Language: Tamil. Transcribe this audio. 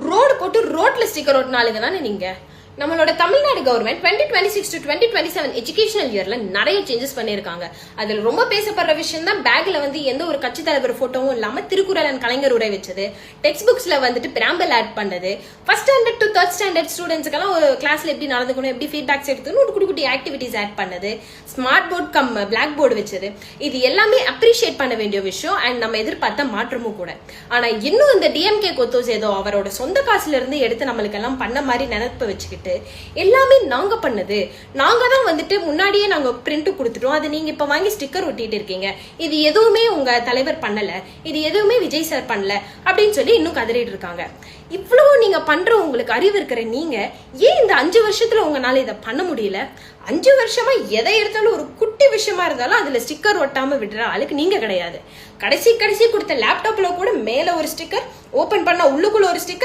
ரோடு போட்டு ரோட்ல ஸ்டிக்கர் ஒட்டினாலுங்க தானே நீங்க. நம்மளோட தமிழ்நாடு கவர்மெண்ட் 2026 to 2027 எஜுகேஷனல் இயர்ல நிறைய சேஞ்சஸ் பண்ணிருக்காங்க. அதுல ரொம்ப பேசப்படுற விஷயம் தான் பேக்ல எந்த ஒரு கட்சி தலைவர் போட்டோவும் இல்லாம திருக்குறள் அண்ட் கலைஞர் உரை வச்சது, டெக்ஸ்ட் புக்ஸ்ல பிராம்பல் ஆட் பண்ணது, first standard to third standard ஸ்டூடெண்ட்ஸ்க்கெல்லாம் ஒரு கிளாஸ்ல எப்படி நடந்துக்கணும், எப்படி ஃபீட்பேக்ஸ் எடுத்துக்கணும், ஒரு குட்டி குட்டி ஆக்டிவிட்டிஸ் ஆட் பண்ணது, smart board cum black board வச்சது. இது எல்லாமே அப்ரிஷியேட் பண்ண வேண்டிய விஷயம் அண்ட் நம்ம எதிர்பார்த்த மாற்றமும் கூட. ஆனா இன்னும் இந்த டிஎம்கே கொத்தோஸ் ஏதோ அவரோட சொந்த காசுல இருந்து எடுத்து நம்மளுக்கு எல்லாம் பண்ண மாதிரி நினைப்ப வச்சுக்கிட்டு எல்லாமே நாங்க பண்ணது, நாங்க தான் முன்னாடியே நாங்க பிரிண்ட் கொடுத்துட்டோம், அது நீங்க இப்ப வாங்கி ஸ்டிக்கர் ஒட்டிட்டு இருக்கீங்க, இது எதுவுமே உங்க தலைவர் பண்ணல, இது எதுவுமே விஜய் சார் பண்ணல அப்படின்னு சொல்லி இன்னும் கதறிட்டு இருக்காங்க. இவ்வளவு நீங்க பண்ற உங்களுக்கு அறிவு இருக்கிற நீங்க ஏன் இந்த 5 வருஷத்துல உங்களால இதை பண்ண முடியல? 5 வருஷமா எதை எடுத்தாலும் ஒரு குட்டி விஷயமா இருந்தாலும் அதுல ஸ்டிக்கர் ஒட்டாம விடுற ஆளுக்கு நீங்க கிடையாது. கடைசி கொடுத்த லேப்டாப்ல கூட மேல ஒரு ஸ்டிக்கர், ஓபன் பண்ணா உள்ளுக்குள்ள ஒரு ஸ்டிக்கர்,